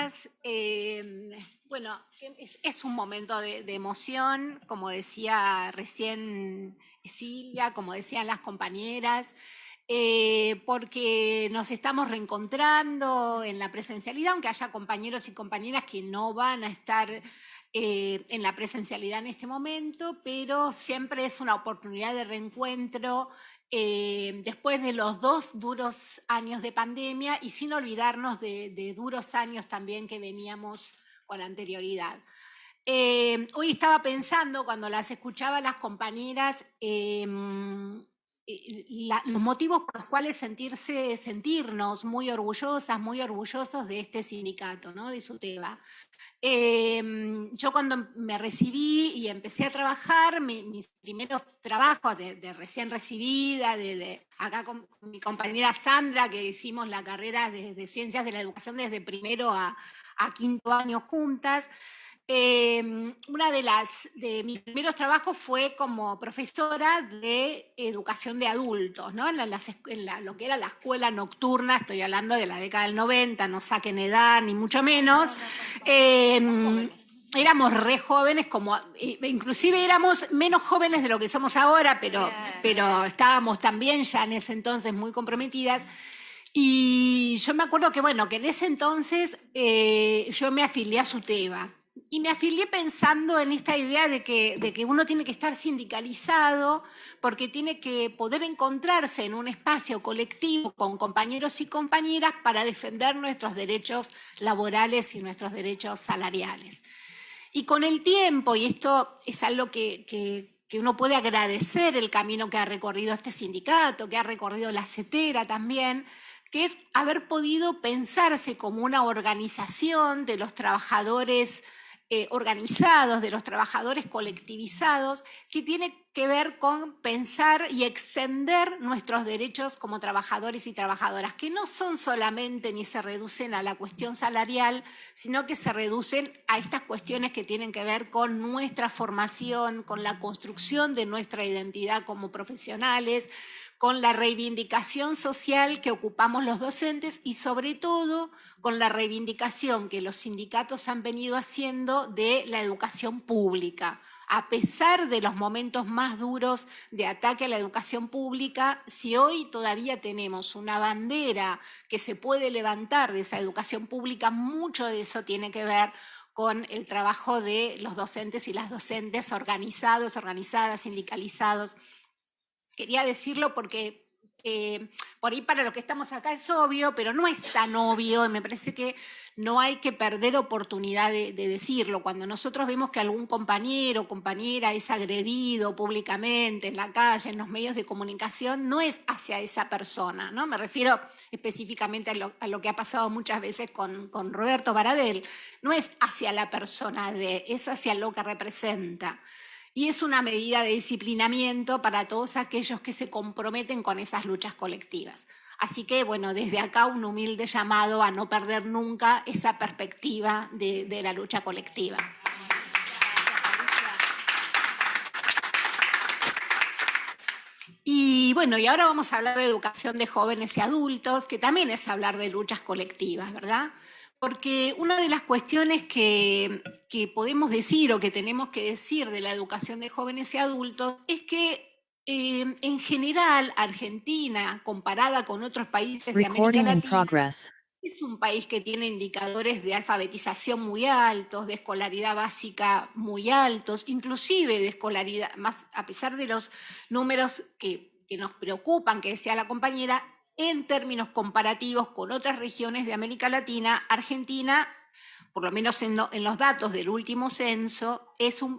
gracias. Bueno, es un momento de emoción, como decía recién Silvia, como decían las compañeras, porque nos estamos reencontrando en la presencialidad, aunque haya compañeros y compañeras que no van a estar en la presencialidad en este momento, pero siempre es una oportunidad de reencuentro después de los 2 duros años de pandemia y sin olvidarnos de duros años también que veníamos con anterioridad. Hoy estaba pensando, cuando las escuchaba a las compañeras, los motivos por los cuales sentirnos muy orgullosas, muy orgullosos de este sindicato, ¿no? De SUTEBA. Yo cuando me recibí y empecé a trabajar, mis primeros trabajos de recién recibida, acá con mi compañera Sandra, que hicimos la carrera de Ciencias de la Educación desde primero a quinto año juntas, una de mis primeros trabajos fue como profesora de educación de adultos, ¿no? Lo que era la escuela nocturna, estoy hablando de la década del 90, no saquen edad ni mucho menos. Éramos re jóvenes, inclusive éramos menos jóvenes de lo que somos ahora, pero estábamos también ya en ese entonces muy comprometidas. Y yo me acuerdo que, bueno, que en ese entonces yo me afilié a SUTEBA. Y me afilié pensando en esta idea de que uno tiene que estar sindicalizado porque tiene que poder encontrarse en un espacio colectivo con compañeros y compañeras para defender nuestros derechos laborales y nuestros derechos salariales. Y con el tiempo, y esto es algo que uno puede agradecer el camino que ha recorrido este sindicato, que ha recorrido la CETERA también, que es haber podido pensarse como una organización de los trabajadores organizados, de los trabajadores colectivizados, que tiene que ver con pensar y extender nuestros derechos como trabajadores y trabajadoras, que no son solamente ni se reducen a la cuestión salarial, sino que se reducen a estas cuestiones que tienen que ver con nuestra formación, con la construcción de nuestra identidad como profesionales, con la reivindicación social que ocupamos los docentes y sobre todo con la reivindicación que los sindicatos han venido haciendo de la educación pública. A pesar de los momentos más duros de ataque a la educación pública, si hoy todavía tenemos una bandera que se puede levantar de esa educación pública, mucho de eso tiene que ver con el trabajo de los docentes y las docentes organizados, organizadas, sindicalizados. Quería decirlo porque por ahí para los que estamos acá es obvio, pero no es tan obvio, y me parece que no hay que perder oportunidad de decirlo. Cuando nosotros vemos que algún compañero o compañera es agredido públicamente en la calle, en los medios de comunicación, no es hacia esa persona, ¿no? Me refiero específicamente a lo que ha pasado muchas veces con Roberto Baradel. No es hacia la persona es hacia lo que representa. Y es una medida de disciplinamiento para todos aquellos que se comprometen con esas luchas colectivas. Así que, bueno, desde acá un humilde llamado a no perder nunca esa perspectiva de la lucha colectiva. Y bueno, y ahora vamos a hablar de educación de jóvenes y adultos, que también es hablar de luchas colectivas, ¿verdad? Porque una de las cuestiones que podemos decir o que tenemos que decir de la educación de jóvenes y adultos es que en general Argentina, comparada con otros países de América Latina, es un país que tiene indicadores de alfabetización muy altos, de escolaridad básica muy altos, inclusive de escolaridad, más a pesar de los números que nos preocupan, que decía la compañera, en términos comparativos con otras regiones de América Latina, por lo menos en los datos del último censo,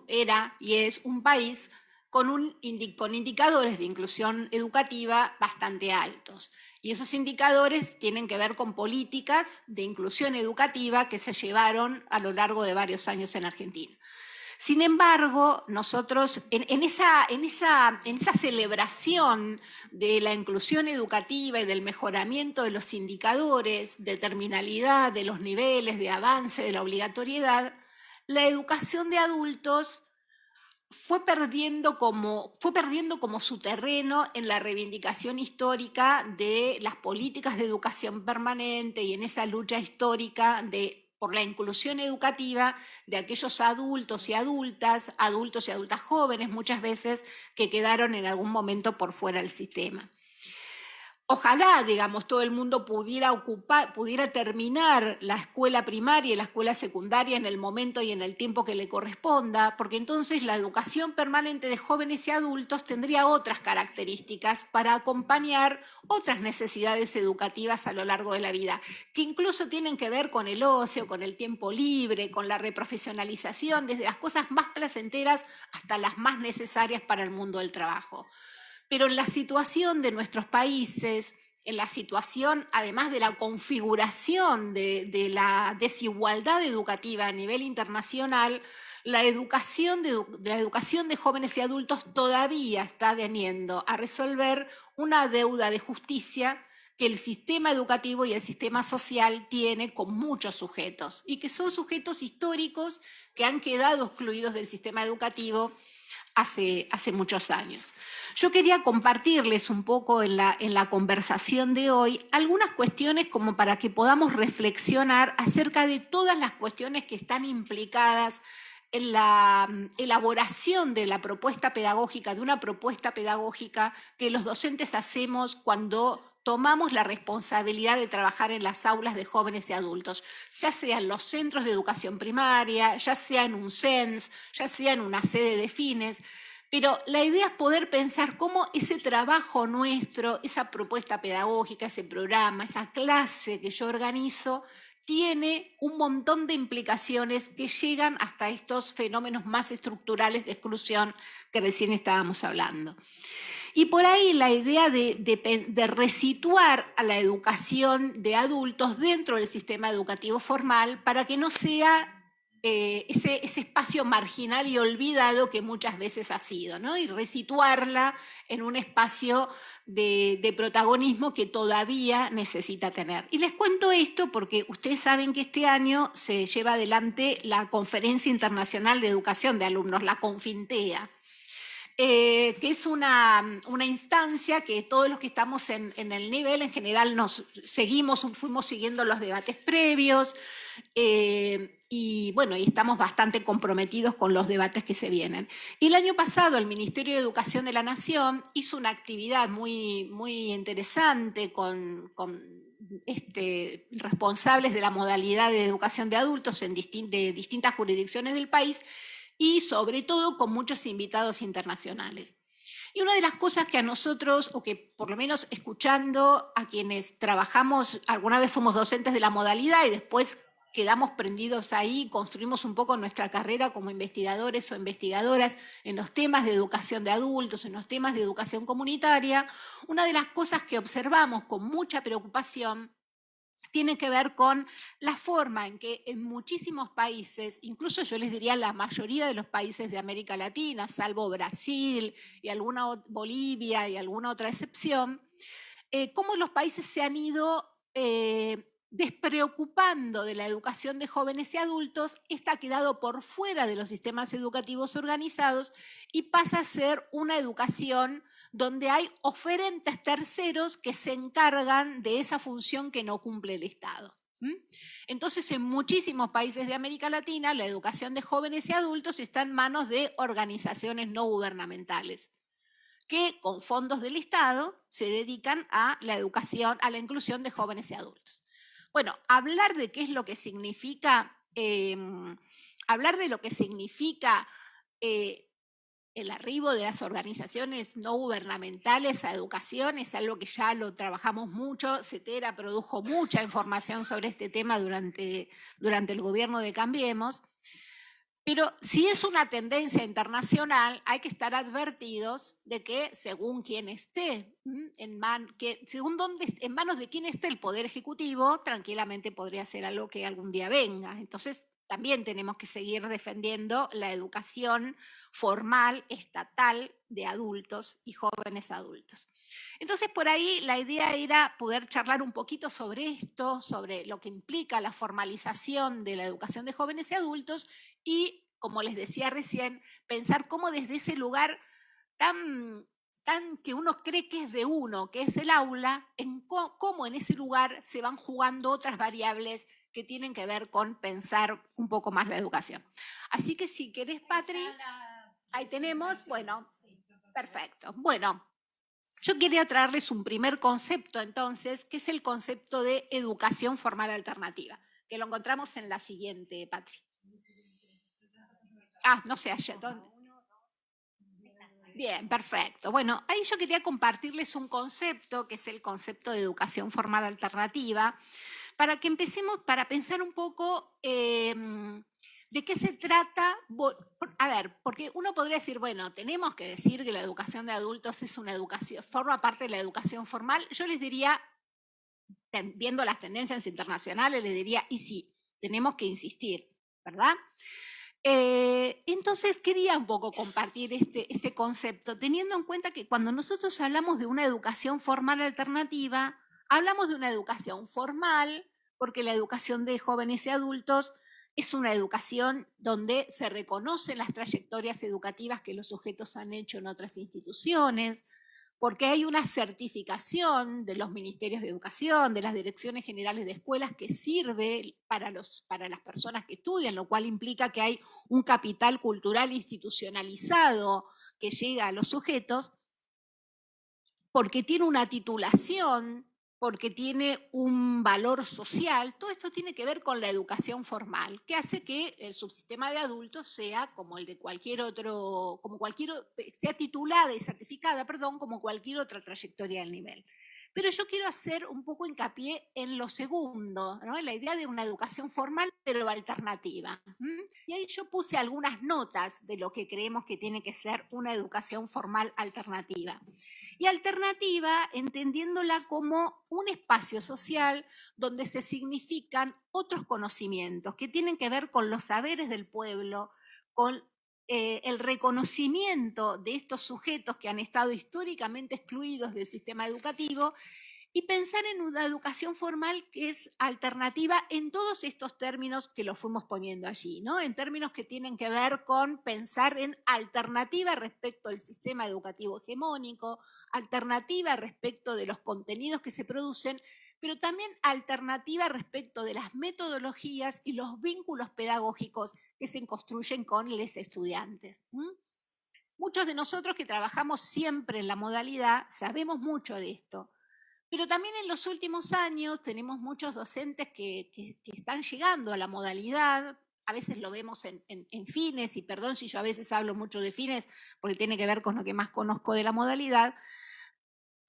era y es un país con indicadores de inclusión educativa bastante altos. Y esos indicadores tienen que ver con políticas de inclusión educativa que se llevaron a lo largo de varios años en Argentina. Sin embargo, nosotros en esa celebración de la inclusión educativa y del mejoramiento de los indicadores de terminalidad, de los niveles de avance, de la obligatoriedad, la educación de adultos fue perdiendo como su terreno en la reivindicación histórica de las políticas de educación permanente y en esa lucha histórica de por la inclusión educativa de aquellos adultos y adultas jóvenes muchas veces que quedaron en algún momento por fuera del sistema. Ojalá, digamos, todo el mundo pudiera terminar la escuela primaria y la escuela secundaria en el momento y en el tiempo que le corresponda, porque entonces la educación permanente de jóvenes y adultos tendría otras características para acompañar otras necesidades educativas a lo largo de la vida, que incluso tienen que ver con el ocio, con el tiempo libre, con la reprofesionalización, desde las cosas más placenteras hasta las más necesarias para el mundo del trabajo. Pero en la situación de nuestros países, en la situación, además de la configuración de la desigualdad educativa a nivel internacional, la educación de jóvenes y adultos todavía está veniendo a resolver una deuda de justicia que el sistema educativo y el sistema social tiene con muchos sujetos, y que son sujetos históricos que han quedado excluidos del sistema educativo hace muchos años. Yo quería compartirles un poco en la conversación de hoy algunas cuestiones como para que podamos reflexionar acerca de todas las cuestiones que están implicadas en la elaboración de la propuesta pedagógica, de una propuesta pedagógica que los docentes hacemos cuando tomamos la responsabilidad de trabajar en las aulas de jóvenes y adultos, ya sea en los centros de educación primaria, ya sea en un CENS, ya sea en una sede de fines, pero la idea es poder pensar cómo ese trabajo nuestro, esa propuesta pedagógica, ese programa, esa clase que yo organizo, tiene un montón de implicaciones que llegan hasta estos fenómenos más estructurales de exclusión que recién estábamos hablando. Y por ahí la idea de resituar a la educación de adultos dentro del sistema educativo formal para que no sea ese espacio marginal y olvidado que muchas veces ha sido, ¿no? Y resituarla en un espacio de protagonismo que todavía necesita tener. Y les cuento esto porque ustedes saben que este año se lleva adelante la Conferencia Internacional de Educación de Alumnos, la Confintea. Que es una instancia que todos los que estamos en el nivel en general fuimos siguiendo los debates previos y bueno, y estamos bastante comprometidos con los debates que se vienen. Y el año pasado el Ministerio de Educación de la Nación hizo una actividad muy, muy interesante con responsables de la modalidad de educación de adultos de distintas jurisdicciones del país, y sobre todo con muchos invitados internacionales. Y una de las cosas que a nosotros, o que por lo menos escuchando a quienes trabajamos, alguna vez fuimos docentes de la modalidad y después quedamos prendidos ahí, construimos un poco nuestra carrera como investigadores o investigadoras en los temas de educación de adultos, en los temas de educación comunitaria, una de las cosas que observamos con mucha preocupación tiene que ver con la forma en que en muchísimos países, incluso yo les diría la mayoría de los países de América Latina, salvo Brasil y Bolivia y alguna otra excepción, cómo los países se han ido despreocupando de la educación de jóvenes y adultos, esta ha quedado por fuera de los sistemas educativos organizados y pasa a ser una educación donde hay oferentes terceros que se encargan de esa función que no cumple el Estado. Entonces, en muchísimos países de América Latina, la educación de jóvenes y adultos está en manos de organizaciones no gubernamentales, que con fondos del Estado se dedican a la educación, a la inclusión de jóvenes y adultos. Bueno, hablar de qué es lo que significa, el arribo de las organizaciones no gubernamentales a educación es algo que ya lo trabajamos mucho. CETERA produjo mucha información sobre este tema durante el gobierno de Cambiemos. Pero si es una tendencia internacional, hay que estar advertidos de que según quien esté, en manos de quien esté el Poder Ejecutivo, tranquilamente podría ser algo que algún día venga. Entonces, también tenemos que seguir defendiendo la educación formal, estatal, de adultos y jóvenes adultos. Entonces, por ahí la idea era poder charlar un poquito sobre esto, sobre lo que implica la formalización de la educación de jóvenes y adultos y, como les decía recién, pensar cómo desde ese lugar tan que uno cree que es de uno, que es el aula, en cómo en ese lugar se van jugando otras variables que tienen que ver con pensar un poco más la educación. Así que si querés, Patri, ahí tenemos, bueno, perfecto. Bueno, yo quería traerles un primer concepto entonces, que es el concepto de educación formal alternativa, que lo encontramos en la siguiente, Patri. No sé, ayer, ¿dónde? Bien, perfecto. Bueno, ahí yo quería compartirles un concepto, que es el concepto de educación formal alternativa, para que empecemos, para pensar un poco de qué se trata. A ver, porque uno podría decir, bueno, tenemos que decir que la educación de adultos es una educación, forma parte de la educación formal. Yo les diría, viendo las tendencias internacionales, les diría, y sí, tenemos que insistir, ¿verdad? Entonces quería un poco compartir este concepto, teniendo en cuenta que cuando nosotros hablamos de una educación formal alternativa, hablamos de una educación formal, porque la educación de jóvenes y adultos es una educación donde se reconocen las trayectorias educativas que los sujetos han hecho en otras instituciones, porque hay una certificación de los ministerios de educación, de las direcciones generales de escuelas, que sirve para las personas que estudian, lo cual implica que hay un capital cultural institucionalizado que llega a los sujetos, porque tiene una titulación, porque tiene un valor social. Todo esto tiene que ver con la educación formal, que hace que el subsistema de adultos sea como el de cualquier otro, sea titulada y certificada, perdón, como cualquier otra trayectoria del nivel. Pero yo quiero hacer un poco hincapié en lo segundo, ¿no? En la idea de una educación formal, pero alternativa. Y ahí yo puse algunas notas de lo que creemos que tiene que ser una educación formal alternativa. Y alternativa, entendiéndola como un espacio social donde se significan otros conocimientos que tienen que ver con los saberes del pueblo, con el reconocimiento de estos sujetos que han estado históricamente excluidos del sistema educativo, y pensar en una educación formal que es alternativa en todos estos términos que los fuimos poniendo allí, ¿no? En términos que tienen que ver con pensar en alternativa respecto al sistema educativo hegemónico, alternativa respecto de los contenidos que se producen, pero también alternativa respecto de las metodologías y los vínculos pedagógicos que se construyen con los estudiantes. Muchos de nosotros que trabajamos siempre en la modalidad sabemos mucho de esto. Pero también en los últimos años tenemos muchos docentes que están llegando a la modalidad. A veces lo vemos en fines, y perdón si yo a veces hablo mucho de fines, porque tiene que ver con lo que más conozco de la modalidad,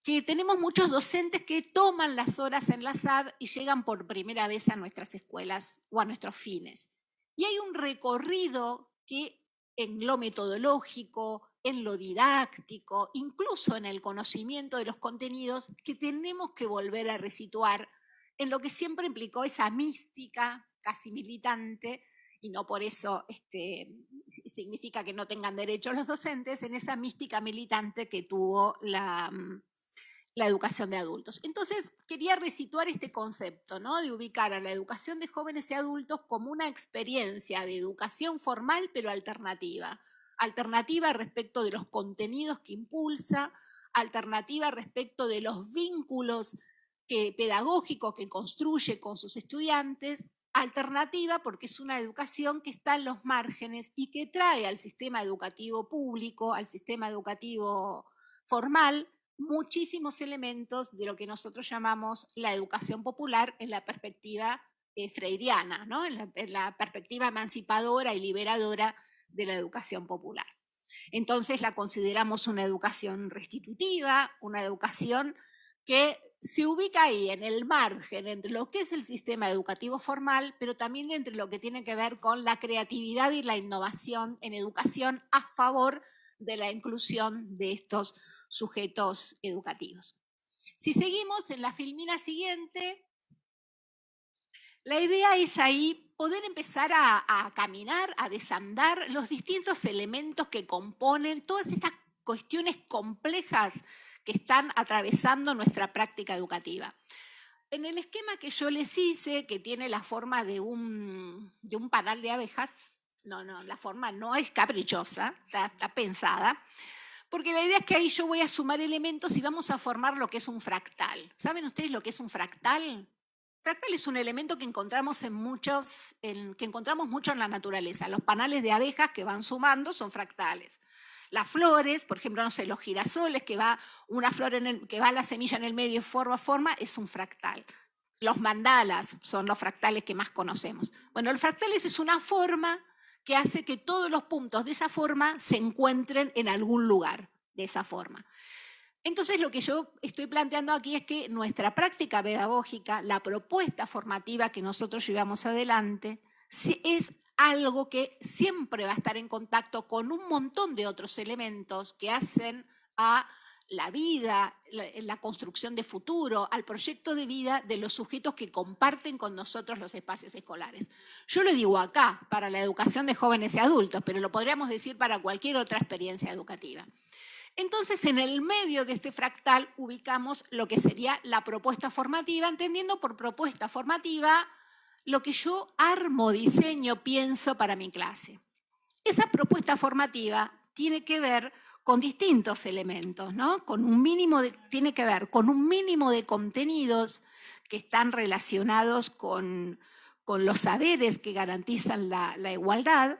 que tenemos muchos docentes que toman las horas en la SAD y llegan por primera vez a nuestras escuelas o a nuestros fines. Y hay un recorrido que en lo metodológico, en lo didáctico, incluso en el conocimiento de los contenidos, que tenemos que volver a resituar en lo que siempre implicó esa mística casi militante, y no por eso significa que no tengan derecho los docentes, en esa mística militante que tuvo la educación de adultos. Entonces, quería resituar este concepto, ¿no? De ubicar a la educación de jóvenes y adultos como una experiencia de educación formal, pero alternativa. Alternativa respecto de los contenidos que impulsa, alternativa respecto de los vínculos pedagógicos que construye con sus estudiantes, alternativa porque es una educación que está en los márgenes y que trae al sistema educativo público, al sistema educativo formal, muchísimos elementos de lo que nosotros llamamos la educación popular en la perspectiva freudiana, ¿no? en la perspectiva emancipadora y liberadora de la educación popular. Entonces la consideramos una educación restitutiva, una educación que se ubica ahí en el margen entre lo que es el sistema educativo formal, pero también entre lo que tiene que ver con la creatividad y la innovación en educación a favor de la inclusión de estos sujetos educativos. Si seguimos en la filmina siguiente, la idea es ahí poder empezar a caminar, a desandar los distintos elementos que componen todas estas cuestiones complejas que están atravesando nuestra práctica educativa. En el esquema que yo les hice, que tiene la forma de un panal de abejas, la forma no es caprichosa, está pensada, Porque la idea es que ahí yo voy a sumar elementos y vamos a formar lo que es un fractal. ¿Saben ustedes lo que es un fractal? Fractal es un elemento que encontramos que encontramos mucho en la naturaleza. Los panales de abejas que van sumando son fractales. Las flores, por ejemplo, no sé, los girasoles, que va una flor que va la semilla en el medio y forma, es un fractal. Los mandalas son los fractales que más conocemos. Bueno, los fractales es una forma que hace que todos los puntos de esa forma se encuentren en algún lugar de esa forma. Entonces, lo que yo estoy planteando aquí es que nuestra práctica pedagógica, la propuesta formativa que nosotros llevamos adelante, es algo que siempre va a estar en contacto con un montón de otros elementos que hacen a la vida, la construcción de futuro, al proyecto de vida de los sujetos que comparten con nosotros los espacios escolares. Yo lo digo acá, para la educación de jóvenes y adultos, pero lo podríamos decir para cualquier otra experiencia educativa. Entonces, en el medio de este fractal ubicamos lo que sería la propuesta formativa, entendiendo por propuesta formativa lo que yo armo, diseño, pienso para mi clase. Esa propuesta formativa tiene que ver con distintos elementos, ¿no? Tiene que ver con un mínimo de contenidos que están relacionados con los saberes que garantizan la igualdad,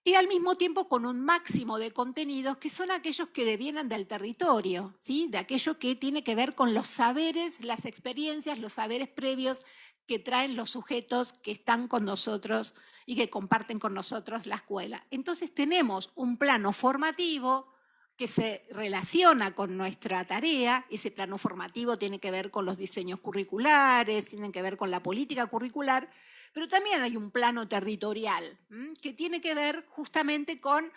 y al mismo tiempo con un máximo de contenidos que son aquellos que devienen del territorio, ¿sí? De aquello que tiene que ver con los saberes, las experiencias, los saberes previos que traen los sujetos que están con nosotros y que comparten con nosotros la escuela. Entonces tenemos un plano formativo que se relaciona con nuestra tarea. Ese plano formativo tiene que ver con los diseños curriculares, tiene que ver con la política curricular, pero también hay un plano territorial que tiene que ver justamente con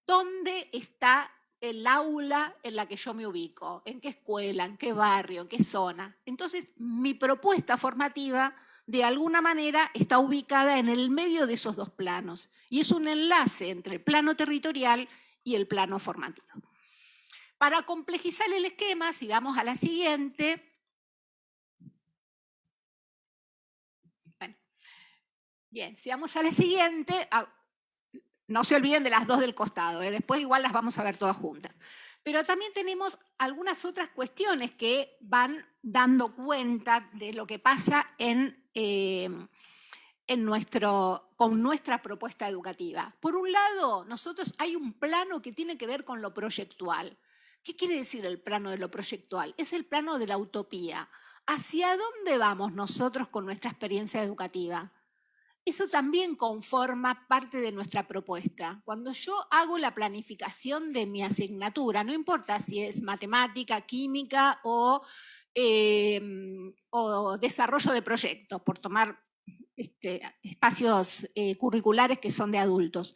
dónde está el aula en la que yo me ubico, en qué escuela, en qué barrio, en qué zona. Entonces, mi propuesta formativa, de alguna manera, está ubicada en el medio de esos dos planos y es un enlace entre el plano territorial y el plano formativo. Para complejizar el esquema, si vamos a la siguiente. Bueno, bien, si vamos a la siguiente, no se olviden de las dos del costado, después igual las vamos a ver todas juntas. Pero también tenemos algunas otras cuestiones que van dando cuenta de lo que pasa con nuestra propuesta educativa. Por un lado, hay un plano que tiene que ver con lo proyectual. ¿Qué quiere decir el plano de lo proyectual? Es el plano de la utopía. ¿Hacia dónde vamos nosotros con nuestra experiencia educativa? Eso también conforma parte de nuestra propuesta. Cuando yo hago la planificación de mi asignatura, no importa si es matemática, química o desarrollo de proyectos, por tomar espacios curriculares que son de adultos.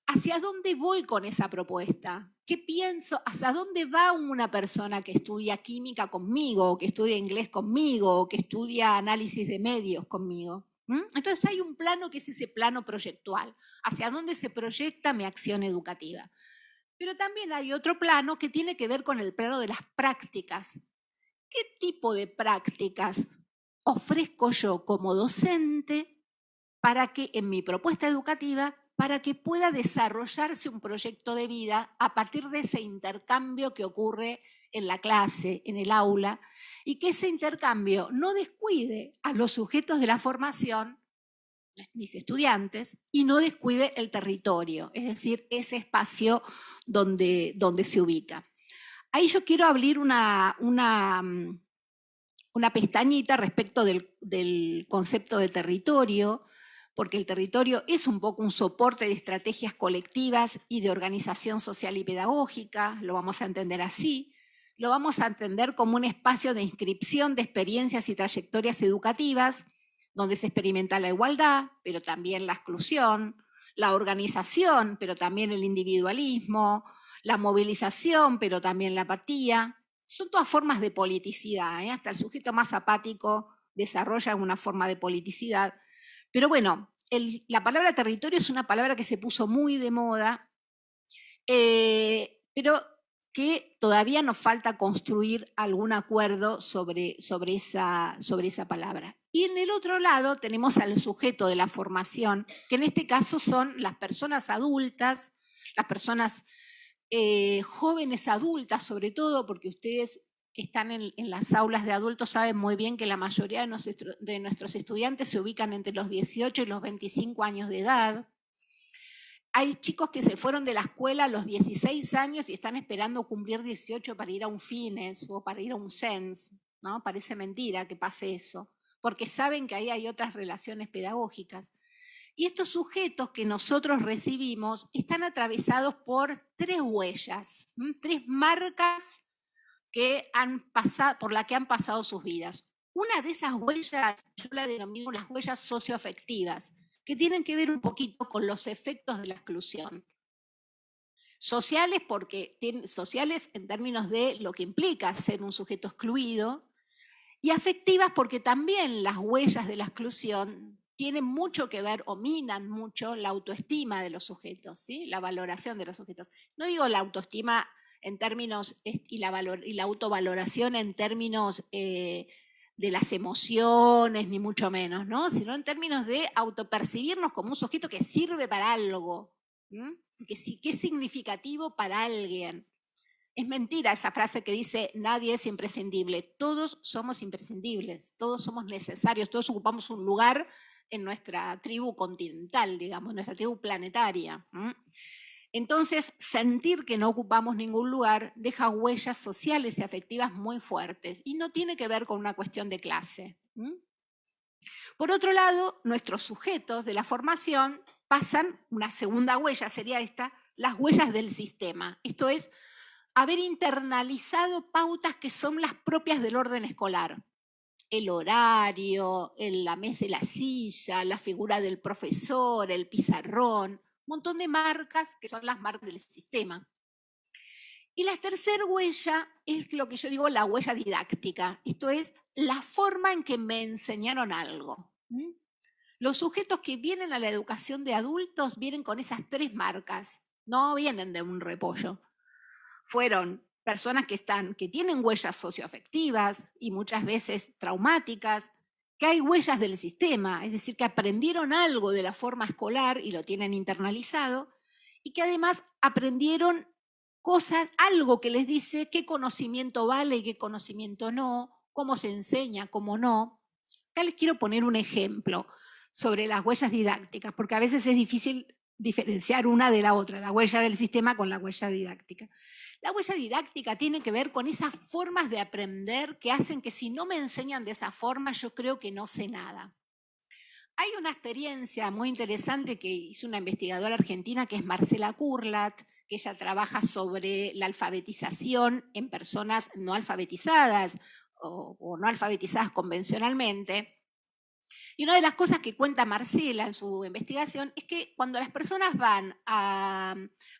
¿Hacia dónde voy con esa propuesta? ¿Qué pienso? ¿Hacia dónde va una persona que estudia química conmigo, o que estudia inglés conmigo, o que estudia análisis de medios conmigo? Entonces hay un plano que es ese plano proyectual, hacia dónde se proyecta mi acción educativa. Pero también hay otro plano que tiene que ver con el plano de las prácticas. ¿Qué tipo de prácticas ofrezco yo como docente para que en mi propuesta educativa, para que pueda desarrollarse un proyecto de vida a partir de ese intercambio que ocurre en la clase, en el aula, y que ese intercambio no descuide a los sujetos de la formación, mis estudiantes, y no descuide el territorio, es decir, ese espacio donde se ubica. Ahí yo quiero abrir una pestañita respecto del concepto de territorio, porque el territorio es un poco un soporte de estrategias colectivas y de organización social y pedagógica, lo vamos a entender así. Lo vamos a entender como un espacio de inscripción de experiencias y trayectorias educativas, donde se experimenta la igualdad, pero también la exclusión, la organización, pero también el individualismo, la movilización, pero también la apatía. Son todas formas de politicidad, hasta el sujeto más apático desarrolla una forma de politicidad. Pero bueno, la palabra territorio es una palabra que se puso muy de moda, pero que todavía nos falta construir algún acuerdo sobre esa palabra. Y en el otro lado tenemos al sujeto de la formación, que en este caso son las personas adultas, las personas jóvenes adultas sobre todo, porque ustedes que están en las aulas de adultos saben muy bien que la mayoría de nuestros estudiantes se ubican entre los 18 y los 25 años de edad. Hay chicos que se fueron de la escuela a los 16 años y están esperando cumplir 18 para ir a un Fines o para ir a un SENS, ¿no? Parece mentira que pase eso, porque saben que ahí hay otras relaciones pedagógicas. Y estos sujetos que nosotros recibimos están atravesados por 3 huellas, 3 marcas que por las que han pasado sus vidas. Una de esas huellas, yo la denomino las huellas socioafectivas, que tienen que ver un poquito con los efectos de la exclusión. Sociales, sociales en términos de lo que implica ser un sujeto excluido, y afectivas porque también las huellas de la exclusión tienen mucho que ver o minan mucho la autoestima de los sujetos, ¿sí? La valoración de los sujetos. No digo la autoestima en términos y la autovaloración en términos de las emociones, ni mucho menos, ¿no? Sino en términos de autopercibirnos como un sujeto que sirve para algo, que es significativo para alguien. Es mentira esa frase que dice nadie es imprescindible. Todos somos imprescindibles, todos somos necesarios, todos ocupamos un lugar en nuestra tribu continental, digamos, nuestra tribu planetaria. Entonces, sentir que no ocupamos ningún lugar deja huellas sociales y afectivas muy fuertes y no tiene que ver con una cuestión de clase. Por otro lado, nuestros sujetos de la formación pasan, una segunda huella sería esta, las huellas del sistema. Esto es, haber internalizado pautas que son las propias del orden escolar. El horario, la mesa y la silla, la figura del profesor, el pizarrón, un montón de marcas que son las marcas del sistema. Y la tercera huella es lo que yo digo la huella didáctica. Esto es la forma en que me enseñaron algo. Los sujetos que vienen a la educación de adultos vienen con esas 3 marcas. No vienen de un repollo. Fueron personas que tienen huellas socioafectivas y muchas veces traumáticas, que hay huellas del sistema, es decir, que aprendieron algo de la forma escolar y lo tienen internalizado, y que además aprendieron cosas, algo que les dice qué conocimiento vale y qué conocimiento no, cómo se enseña, cómo no. Acá les quiero poner un ejemplo sobre las huellas didácticas, porque a veces es difícil diferenciar una de la otra, la huella del sistema con la huella didáctica. La huella didáctica tiene que ver con esas formas de aprender que hacen que si no me enseñan de esa forma, yo creo que no sé nada. Hay una experiencia muy interesante que hizo una investigadora argentina que es Marcela Kurlat, que ella trabaja sobre la alfabetización en personas no alfabetizadas o no alfabetizadas convencionalmente. Y una de las cosas que cuenta Marcela en su investigación es que cuando las personas van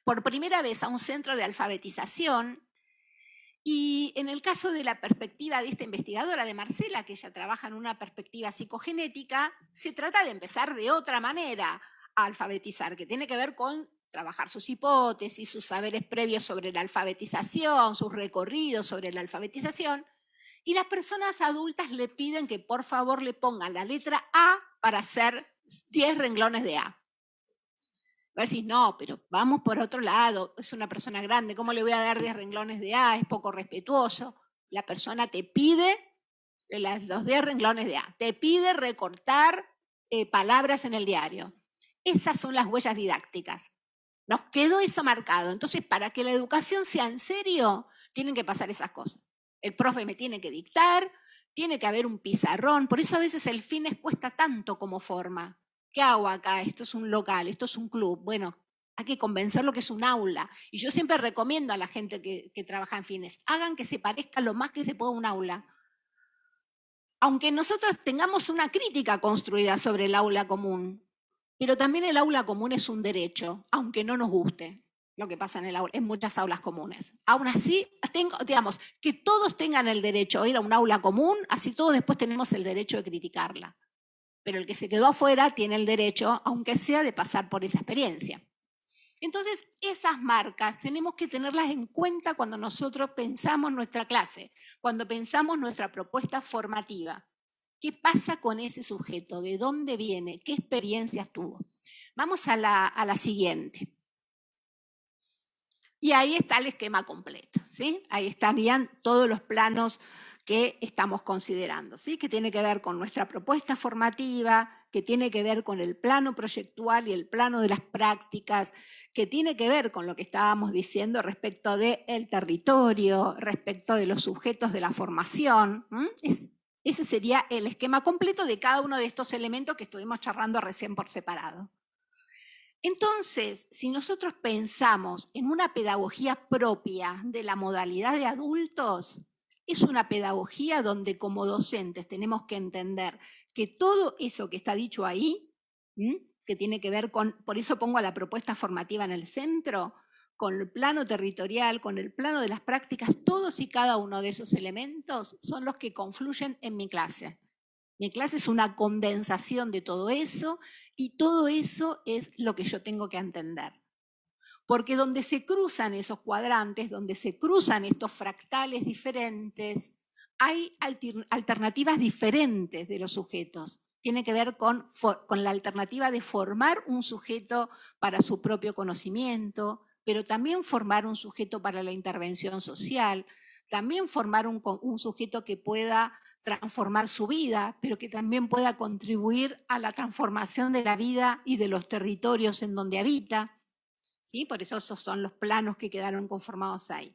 por primera vez a un centro de alfabetización, y en el caso de la perspectiva de esta investigadora, de Marcela, que ella trabaja en una perspectiva psicogenética, se trata de empezar de otra manera a alfabetizar, que tiene que ver con trabajar sus hipótesis, sus saberes previos sobre la alfabetización, sus recorridos sobre la alfabetización. Y las personas adultas le piden que por favor le pongan la letra A para hacer 10 renglones de A. Va a decir, no, pero vamos por otro lado, es una persona grande, ¿cómo le voy a dar 10 renglones de A? Es poco respetuoso. La persona te pide los 10 renglones de A, te pide recortar palabras en el diario. Esas son las huellas didácticas. Nos quedó eso marcado. Entonces, para que la educación sea en serio, tienen que pasar esas cosas. El profe me tiene que dictar, tiene que haber un pizarrón. Por eso a veces el Fines cuesta tanto como forma. ¿Qué hago acá? Esto es un local, esto es un club. Bueno, hay que convencerlo que es un aula. Y yo siempre recomiendo a la gente que trabaja en Fines, hagan que se parezca lo más que se pueda a un aula. Aunque nosotros tengamos una crítica construida sobre el aula común, pero también el aula común es un derecho, aunque no nos guste lo que pasa en muchas aulas comunes. Aún así, digamos, que todos tengan el derecho a ir a un aula común, así todos después tenemos el derecho de criticarla. Pero el que se quedó afuera tiene el derecho, aunque sea, de pasar por esa experiencia. Entonces, esas marcas tenemos que tenerlas en cuenta cuando nosotros pensamos nuestra clase, cuando pensamos nuestra propuesta formativa. ¿Qué pasa con ese sujeto? ¿De dónde viene? ¿Qué experiencias tuvo? Vamos a la siguiente. Y ahí está el esquema completo, ¿sí? Ahí estarían todos los planos que estamos considerando, ¿sí? Que tiene que ver con nuestra propuesta formativa, que tiene que ver con el plano proyectual y el plano de las prácticas, que tiene que ver con lo que estábamos diciendo respecto del territorio, respecto de los sujetos de la formación. Ese sería el esquema completo de cada uno de estos elementos que estuvimos charlando recién por separado. Entonces, si nosotros pensamos en una pedagogía propia de la modalidad de adultos, es una pedagogía donde como docentes tenemos que entender que todo eso que está dicho ahí, que tiene que ver con, por eso pongo a la propuesta formativa en el centro, con el plano territorial, con el plano de las prácticas, todos y cada uno de esos elementos son los que confluyen en mi clase. Mi clase es una condensación de todo eso y todo eso es lo que yo tengo que entender. Porque donde se cruzan esos cuadrantes, donde se cruzan estos fractales diferentes, hay alternativas diferentes de los sujetos. Tiene que ver con la alternativa de formar un sujeto para su propio conocimiento, pero también formar un sujeto para la intervención social, también formar un sujeto que pueda transformar su vida, pero que también pueda contribuir a la transformación de la vida y de los territorios en donde habita. ¿Sí? Por eso esos son los planos que quedaron conformados ahí.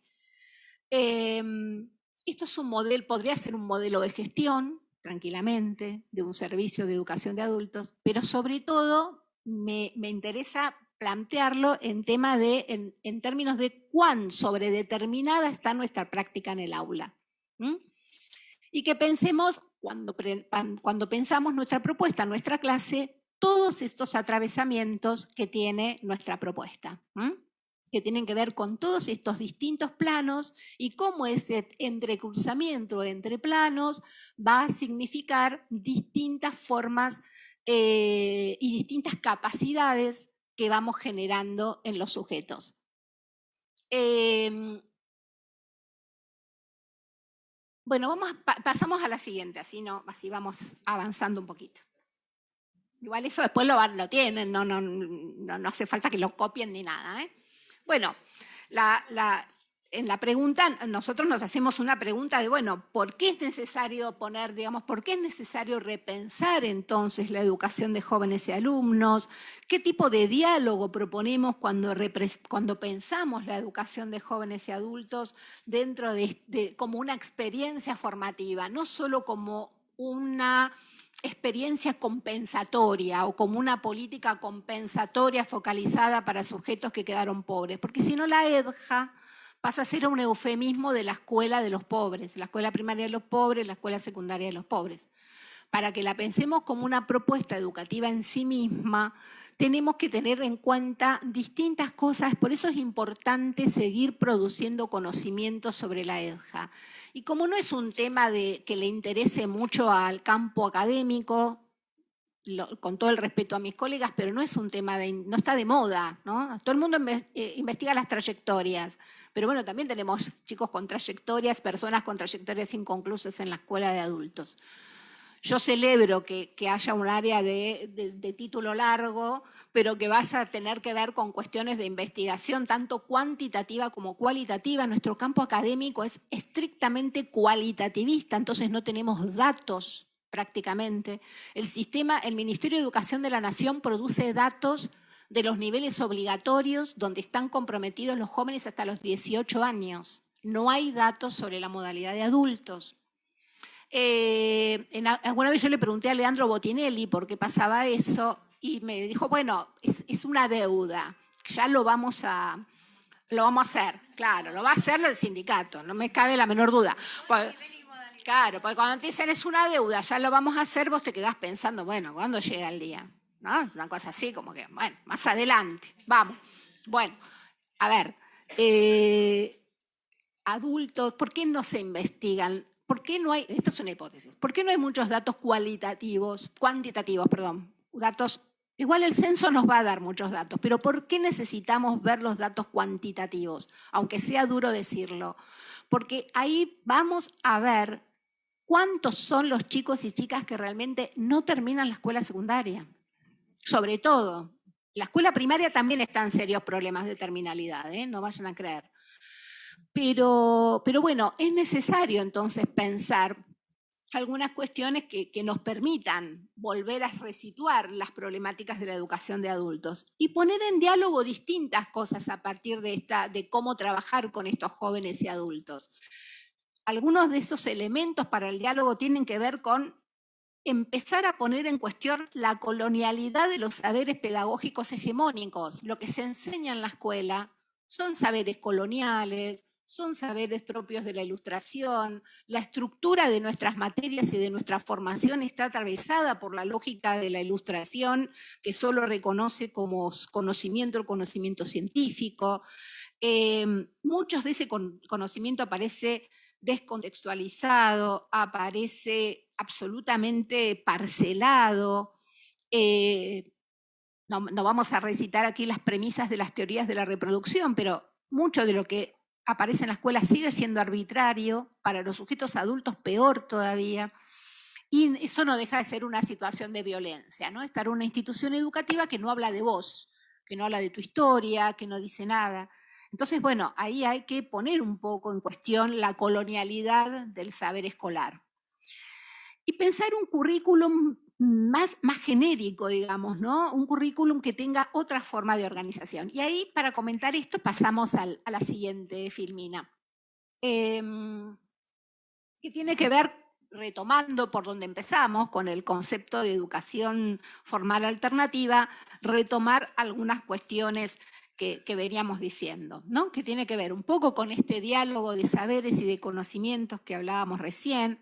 Esto es un modelo, podría ser un modelo de gestión, tranquilamente, de un servicio de educación de adultos, pero sobre todo me interesa plantearlo en términos de cuán sobredeterminada está nuestra práctica en el aula. Y que pensemos, cuando pensamos nuestra propuesta, nuestra clase, todos estos atravesamientos que tiene nuestra propuesta, que tienen que ver con todos estos distintos planos y cómo ese entrecruzamiento entre planos va a significar distintas formas y distintas capacidades que vamos generando en los sujetos. Bueno, pasamos a la siguiente, así vamos avanzando un poquito. Igual eso después lo tienen, no hace falta que lo copien ni nada. Bueno, en la pregunta, nosotros nos hacemos una pregunta de, bueno, ¿por qué es necesario por qué es necesario repensar entonces la educación de jóvenes y alumnos? ¿Qué tipo de diálogo proponemos cuando pensamos la educación de jóvenes y adultos dentro como una experiencia formativa, no solo como una experiencia compensatoria o como una política compensatoria focalizada para sujetos que quedaron pobres? Porque si no, la EDJA pasa a ser un eufemismo de la escuela de los pobres, la escuela primaria de los pobres, la escuela secundaria de los pobres. Para que la pensemos como una propuesta educativa en sí misma, tenemos que tener en cuenta distintas cosas, por eso es importante seguir produciendo conocimiento sobre la EDJA. Y como no es un tema que le interese mucho al campo académico, con todo el respeto a mis colegas, pero no es un tema no está de moda, ¿no? Todo el mundo investiga las trayectorias, pero bueno, también tenemos chicos con trayectorias, personas con trayectorias inconclusas en la escuela de adultos. Yo celebro que haya un área de título largo, pero que vaya a tener que ver con cuestiones de investigación, tanto cuantitativa como cualitativa. Nuestro campo académico es estrictamente cualitativista, entonces no tenemos datos prácticamente. El Ministerio de Educación de la Nación produce datos de los niveles obligatorios donde están comprometidos los jóvenes hasta los 18 años. No hay datos sobre la modalidad de adultos. Alguna vez yo le pregunté a Leandro Botinelli por qué pasaba eso y me dijo, bueno, es una deuda, ya lo vamos a hacer, claro, lo va a hacer el sindicato, no me cabe la menor duda. Claro, porque cuando te dicen es una deuda, ya lo vamos a hacer, vos te quedás pensando, bueno, ¿cuándo llega el día? ¿No? Una cosa así, como que, bueno, más adelante, vamos. Bueno, a ver, adultos, ¿por qué no se investigan? ¿Por qué no hay, esta es una hipótesis, ¿por qué no hay muchos datos cuantitativos, datos, igual el censo nos va a dar muchos datos, pero ¿por qué necesitamos ver los datos cuantitativos? Aunque sea duro decirlo, porque ahí vamos a ver cuántos son los chicos y chicas que realmente no terminan la escuela secundaria, sobre todo. La escuela primaria también está en serios problemas de terminalidad, no vayan a creer. Pero bueno, es necesario entonces pensar algunas cuestiones que nos permitan volver a resituar las problemáticas de la educación de adultos y poner en diálogo distintas cosas a partir de cómo trabajar con estos jóvenes y adultos. Algunos de esos elementos para el diálogo tienen que ver con empezar a poner en cuestión la colonialidad de los saberes pedagógicos hegemónicos. Lo que se enseña en la escuela son saberes coloniales, son saberes propios de la Ilustración. La estructura de nuestras materias y de nuestra formación está atravesada por la lógica de la Ilustración, que solo reconoce como conocimiento el conocimiento científico. Muchos de ese conocimiento aparece descontextualizado, aparece absolutamente parcelado. No vamos a recitar aquí las premisas de las teorías de la reproducción, pero mucho de lo que aparece en la escuela sigue siendo arbitrario, para los sujetos adultos peor todavía, y eso no deja de ser una situación de violencia, ¿no? Estar en una institución educativa que no habla de vos, que no habla de tu historia, que no dice nada. Entonces, bueno, ahí hay que poner un poco en cuestión la colonialidad del saber escolar. Y pensar un currículum más genérico, digamos, ¿no? Un currículum que tenga otra forma de organización. Y ahí, para comentar esto, pasamos a la siguiente, Filmina. Que tiene que ver, retomando por donde empezamos, con el concepto de educación formal alternativa, retomar algunas cuestiones que veníamos diciendo, ¿no? Que tiene que ver un poco con este diálogo de saberes y de conocimientos que hablábamos recién,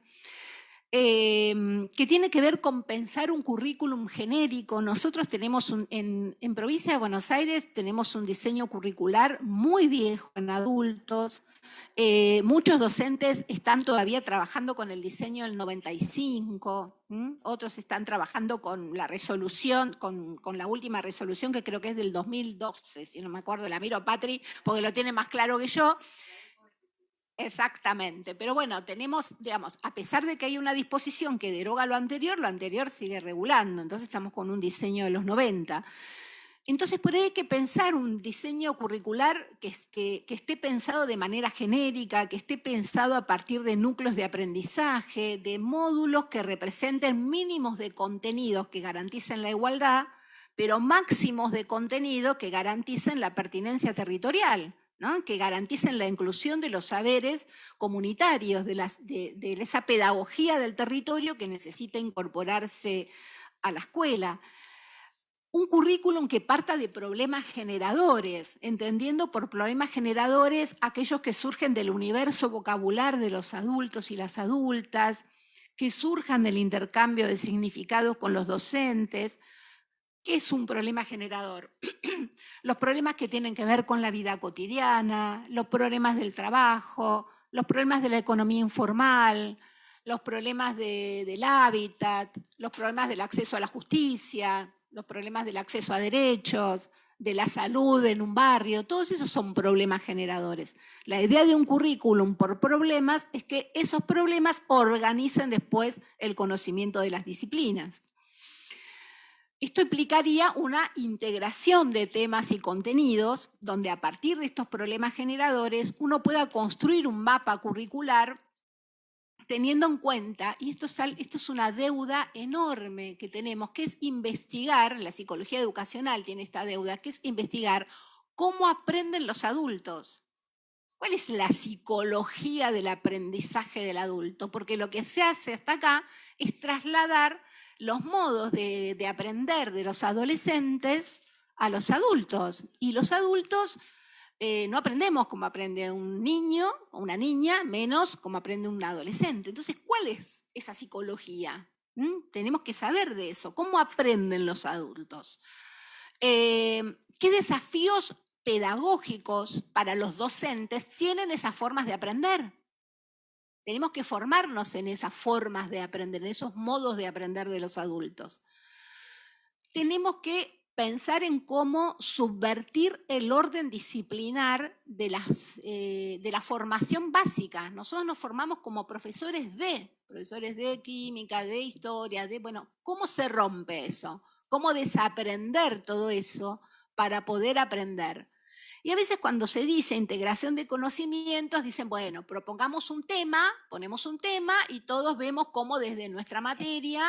que tiene que ver con pensar un currículum genérico. Nosotros tenemos, en Provincia de Buenos Aires, tenemos un diseño curricular muy viejo en adultos. Muchos docentes están todavía trabajando con el diseño del 95, otros están trabajando con la resolución, con la última resolución que creo que es del 2012, si no me acuerdo, la miro a Patri porque lo tiene más claro que yo. Exactamente, pero bueno, tenemos, digamos, a pesar de que hay una disposición que deroga lo anterior sigue regulando, entonces estamos con un diseño de los 90. Entonces, por ahí hay que pensar un diseño curricular que esté pensado de manera genérica, que esté pensado a partir de núcleos de aprendizaje, de módulos que representen mínimos de contenidos que garanticen la igualdad, pero máximos de contenido que garanticen la pertinencia territorial, ¿no? Que garanticen la inclusión de los saberes comunitarios, de esa pedagogía del territorio que necesita incorporarse a la escuela. Un currículum que parta de problemas generadores, entendiendo por problemas generadores aquellos que surgen del universo vocabular de los adultos y las adultas, que surjan del intercambio de significados con los docentes. ¿Qué es un problema generador? Los problemas que tienen que ver con la vida cotidiana, los problemas del trabajo, los problemas de la economía informal, los problemas del hábitat, los problemas del acceso a la justicia, los problemas del acceso a derechos, de la salud en un barrio, todos esos son problemas generadores. La idea de un currículum por problemas es que esos problemas organicen después el conocimiento de las disciplinas. Esto implicaría una integración de temas y contenidos, donde a partir de estos problemas generadores uno pueda construir un mapa curricular teniendo en cuenta, y esto es una deuda enorme que tenemos, que es investigar, la psicología educacional tiene esta deuda, que es investigar cómo aprenden los adultos. ¿Cuál es la psicología del aprendizaje del adulto? Porque lo que se hace hasta acá es trasladar los modos de aprender de los adolescentes a los adultos. Y los adultos no aprendemos como aprende un niño o una niña, menos como aprende un adolescente. Entonces, ¿cuál es esa psicología? Tenemos que saber de eso. ¿Cómo aprenden los adultos? ¿Qué desafíos pedagógicos para los docentes tienen esas formas de aprender? Tenemos que formarnos en esas formas de aprender, en esos modos de aprender de los adultos. Tenemos que pensar en cómo subvertir el orden disciplinar de la formación básica. Nosotros nos formamos como profesores de química, de historia, bueno, ¿cómo se rompe eso? cómo desaprender todo eso para poder aprender. Y a veces cuando se dice integración de conocimientos, dicen, bueno, propongamos un tema, ponemos un tema y todos vemos cómo desde nuestra materia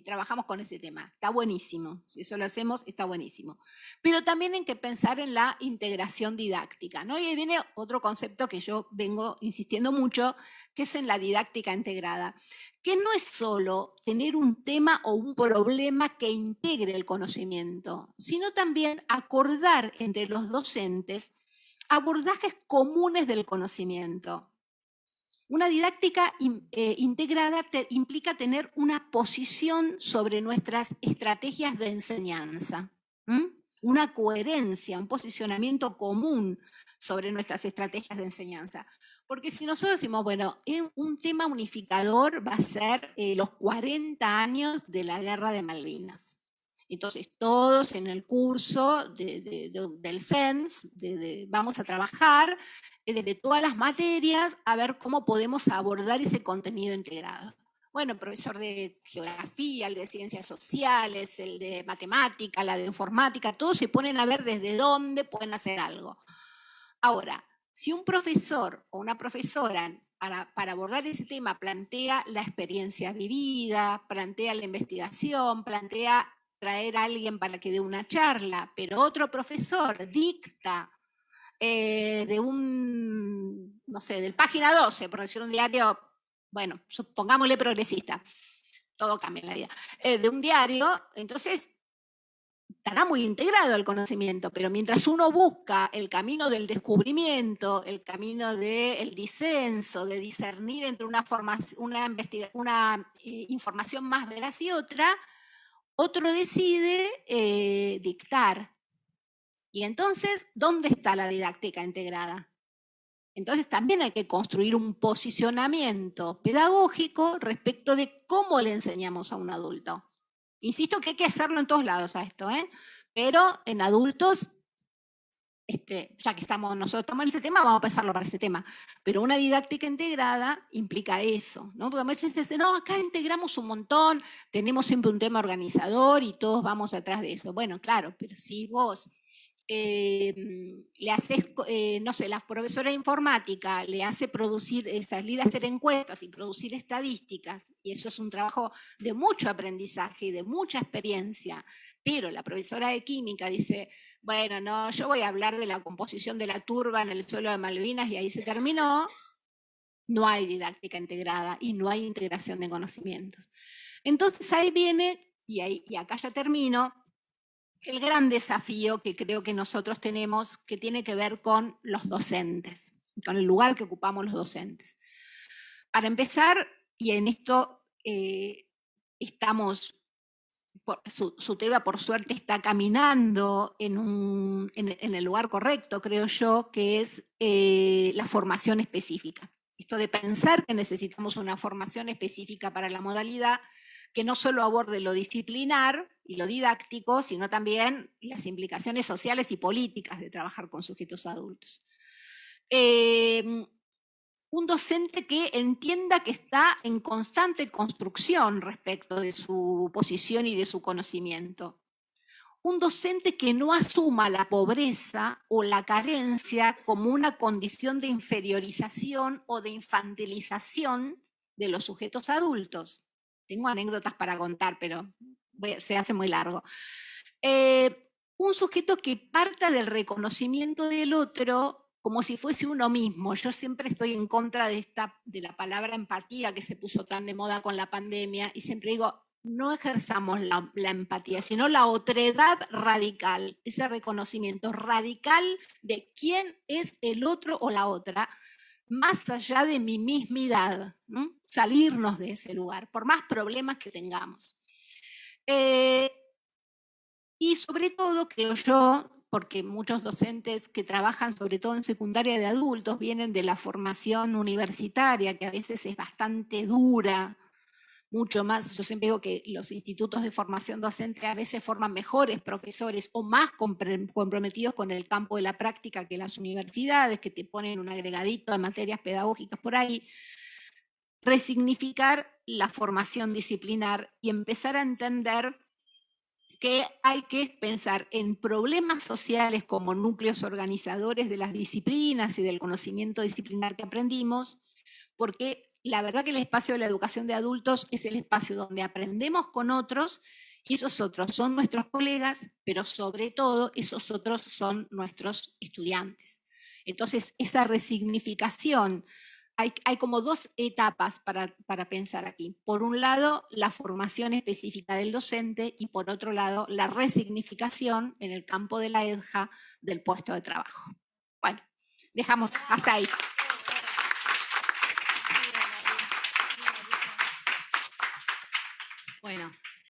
trabajamos con ese tema. Está buenísimo, si eso lo hacemos, está buenísimo. Pero también hay que pensar en la integración didáctica, ¿no? Y ahí viene otro concepto que yo vengo insistiendo mucho, que es en la didáctica integrada, que no es solo tener un tema o un problema que integre el conocimiento, sino también acordar entre los docentes abordajes comunes del conocimiento. Una didáctica integrada implica tener una posición sobre nuestras estrategias de enseñanza, una coherencia, un posicionamiento común sobre nuestras estrategias de enseñanza. Porque si nosotros decimos, bueno, un tema unificador va a ser los 40 años de la Guerra de Malvinas. Entonces, todos en el curso del CENS vamos a trabajar desde todas las materias a ver cómo podemos abordar ese contenido integrado. Bueno, el profesor de geografía, el de ciencias sociales, el de matemática, la de informática, todos se ponen a ver desde dónde pueden hacer algo. Ahora, si un profesor o una profesora para abordar ese tema plantea la experiencia vivida, plantea la investigación, plantea traer a alguien para que dé una charla, pero otro profesor dicta no sé, del Página 12, por decir un diario, bueno, pongámosle progresista, todo cambia en la vida, de un diario, entonces estará muy integrado al conocimiento, pero mientras uno busca el camino del descubrimiento, el camino del disenso, de discernir entre una información más veraz y otra, otro decide dictar. Y entonces, ¿dónde está la didáctica integrada? Entonces también hay que construir un posicionamiento pedagógico respecto de cómo le enseñamos a un adulto. Insisto que hay que hacerlo en todos lados a esto, pero en adultos, ya que nosotros tomando este tema, vamos a pensarlo para este tema. Pero una didáctica integrada implica eso, ¿no? Porque muchas veces dicen, no, acá integramos un montón, tenemos siempre un tema organizador y todos vamos atrás de eso. Bueno, claro, pero si vos le haces, no sé, la profesora de informática le hace salir a hacer encuestas y producir estadísticas, y eso es un trabajo de mucho aprendizaje y de mucha experiencia, pero la profesora de química dice, bueno, no, yo voy a hablar de la composición de la turba en el suelo de Malvinas y ahí se terminó, no hay didáctica integrada y no hay integración de conocimientos. Entonces ahí viene, y acá ya termino, el gran desafío que creo que nosotros tenemos, que tiene que ver con los docentes, con el lugar que ocupamos los docentes. Para empezar, y en esto estamos, SUTEBA por suerte está caminando en el lugar correcto, creo yo, que es la formación específica. Esto de pensar que necesitamos una formación específica para la modalidad, que no solo aborde lo disciplinar y lo didáctico, sino también las implicaciones sociales y políticas de trabajar con sujetos adultos. Un docente que entienda que está en constante construcción respecto de su posición y de su conocimiento. Un docente que no asuma la pobreza o la carencia como una condición de inferiorización o de infantilización de los sujetos adultos. Tengo anécdotas para contar, pero se hace muy largo. Un sujeto que parta del reconocimiento del otro como si fuese uno mismo. Yo siempre estoy en contra de la palabra empatía que se puso tan de moda con la pandemia, y siempre digo, no ejerzamos la empatía, sino la otredad radical, ese reconocimiento radical de quién es el otro o la otra, más allá de mi mismidad, ¿no? Salirnos de ese lugar, por más problemas que tengamos. Y sobre todo, creo yo, porque muchos docentes que trabajan sobre todo en secundaria de adultos vienen de la formación universitaria, que a veces es bastante dura, mucho más, yo siempre digo que los institutos de formación docente a veces forman mejores profesores o más comprometidos con el campo de la práctica que las universidades, que te ponen un agregadito de materias pedagógicas por ahí. Resignificar la formación disciplinar y empezar a entender que hay que pensar en problemas sociales como núcleos organizadores de las disciplinas y del conocimiento disciplinar que aprendimos, porque la verdad que el espacio de la educación de adultos es el espacio donde aprendemos con otros y esos otros son nuestros colegas, pero sobre todo esos otros son nuestros estudiantes. Entonces, esa resignificación, hay como dos etapas para pensar aquí. Por un lado, la formación específica del docente y por otro lado, la resignificación en el campo de la EDJA del puesto de trabajo. Bueno, dejamos hasta ahí. Bueno,